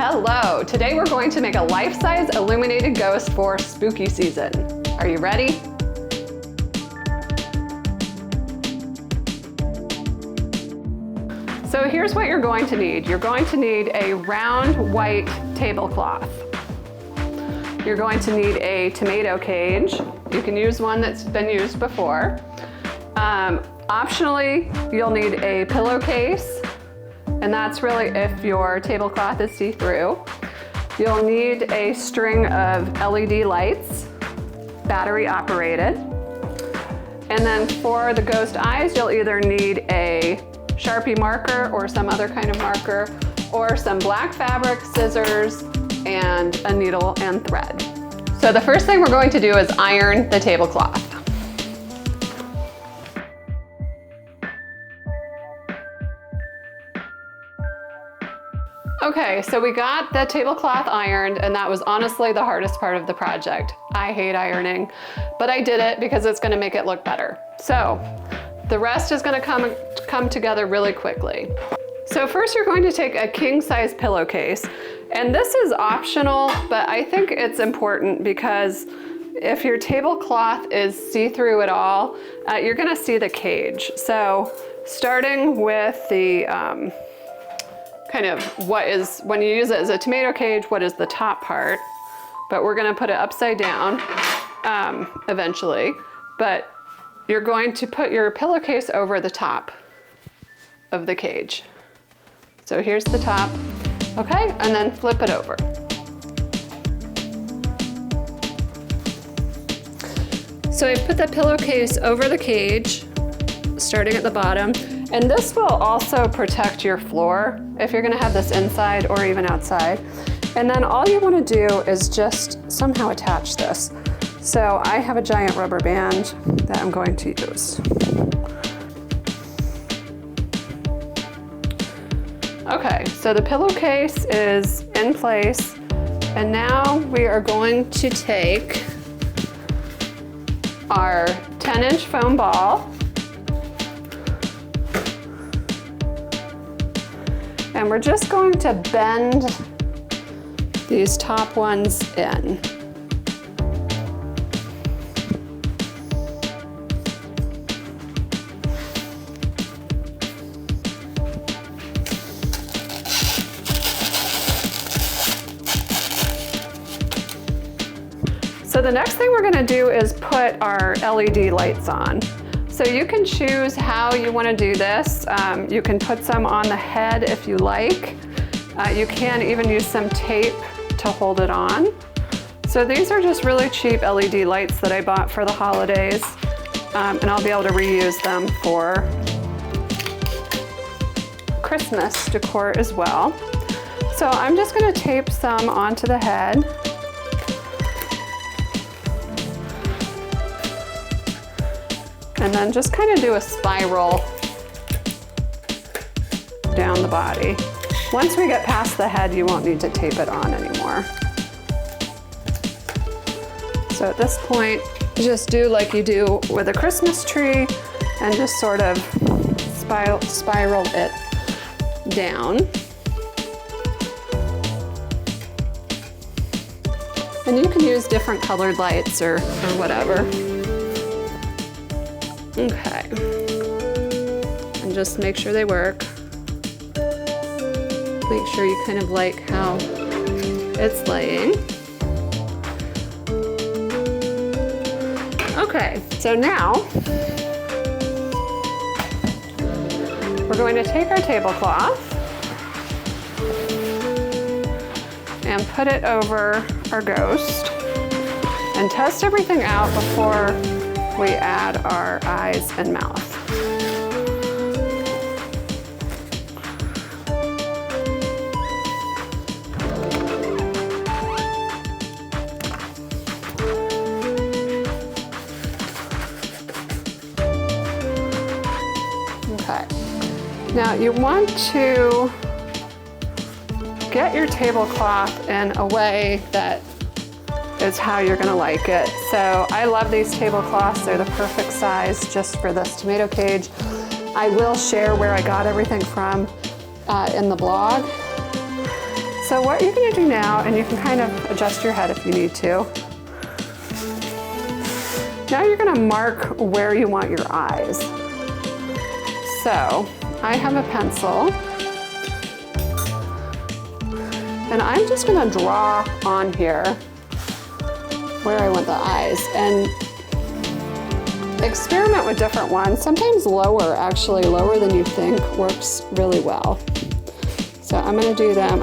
Hello! Today we're going to make a life-size illuminated ghost for spooky season. Are you ready? So here's what you're going to need. You're going to need a round white tablecloth. You're going to need a tomato cage. You can use one that's been used before. Optionally, you'll need a pillowcase, and that's really if your tablecloth is see-through. You'll need a string of LED lights, battery operated. And then for the ghost eyes, you'll either need a Sharpie marker or some other kind of marker, or some black fabric, scissors, and a needle and thread. So the first thing we're going to do is iron the tablecloth. Okay, so we got the tablecloth ironed, and that was honestly the hardest part of the project. I hate ironing, but I did it because it's gonna make it look better. So the rest is gonna come together really quickly. So first you're going to take a king-size pillowcase, and this is optional, but I think it's important because if your tablecloth is see-through at all, you're gonna see the cage. So starting with the kind of what is, when you use it as a tomato cage, what is the top part? But we're gonna put it upside down eventually. But you're going to put your pillowcase over the top of the cage. So here's the top, okay? And then flip it over. So I put the pillowcase over the cage, starting at the bottom. And this will also protect your floor if you're gonna have this inside or even outside. And then all you wanna do is just somehow attach this. So I have a giant rubber band that I'm going to use. Okay, so the pillowcase is in place. And now we are going to take our 10-inch foam ball, and we're just going to bend these top ones in. So the next thing we're gonna do is put our LED lights on. So you can choose how you want to do this. You can put some on the head if you like. You can even use some tape to hold it on. So these are just really cheap LED lights that I bought for the holidays, and I'll be able to reuse them for Christmas decor as well. So I'm just going to tape some onto the head. And then just kind of do a spiral down the body. Once we get past the head, you won't need to tape it on anymore. So at this point, just do like you do with a Christmas tree and just sort of spiral it down. And you can use different colored lights or whatever. Okay, and just make sure they work. Make sure you kind of like how it's laying. Okay, so now we're going to take our tablecloth and put it over our ghost and test everything out before we add our eyes and mouth. Okay. Now you want to get your tablecloth in a way that is how you're gonna like it. So I love these tablecloths. They're the perfect size just for this tomato cage. I will share where I got everything from in the blog. So what you're gonna do now, and you can kind of adjust your head if you need to. Now you're gonna mark where you want your eyes. So I have a pencil, and I'm just gonna draw on here where I want the eyes, and experiment with different ones. Sometimes lower, actually lower than you think, works really well. So I'm gonna do them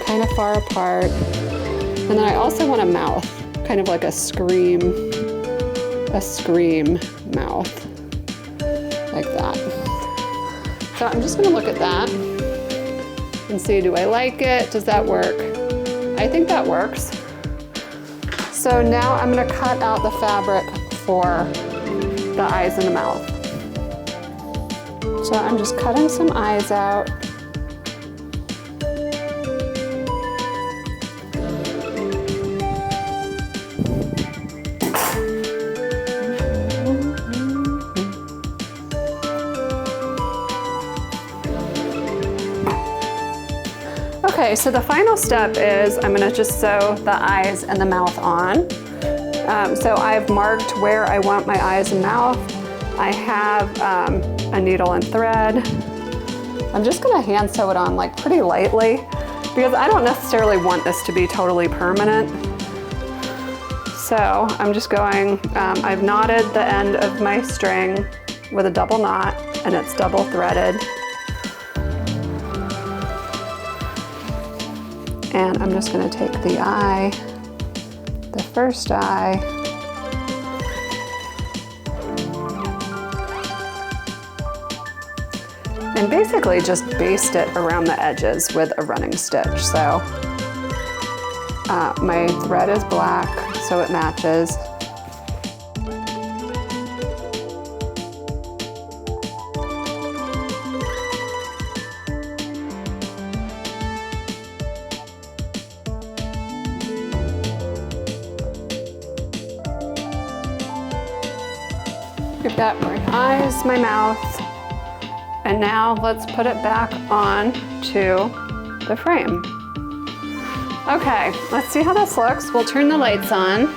kind of far apart. And then I also want a mouth, kind of like a scream mouth, like that. So I'm just gonna look at that and see, do I like it? Does that work? I think that works. So now I'm gonna cut out the fabric for the eyes and the mouth. So I'm just cutting some eyes out. Okay, so the final step is I'm gonna just sew the eyes and the mouth on. So I've marked where I want my eyes and mouth. I have a needle and thread. I'm just gonna hand sew it on like pretty lightly because I don't necessarily want this to be totally permanent. So I'm just going, I've knotted the end of my string with a double knot, and it's double threaded. And I'm just gonna take the eye, the first eye, and basically just baste it around the edges with a running stitch. So my thread is black, so it matches. I've got my eyes, my mouth, and now let's put it back on to the frame. Okay, let's see how this looks. We'll turn the lights on.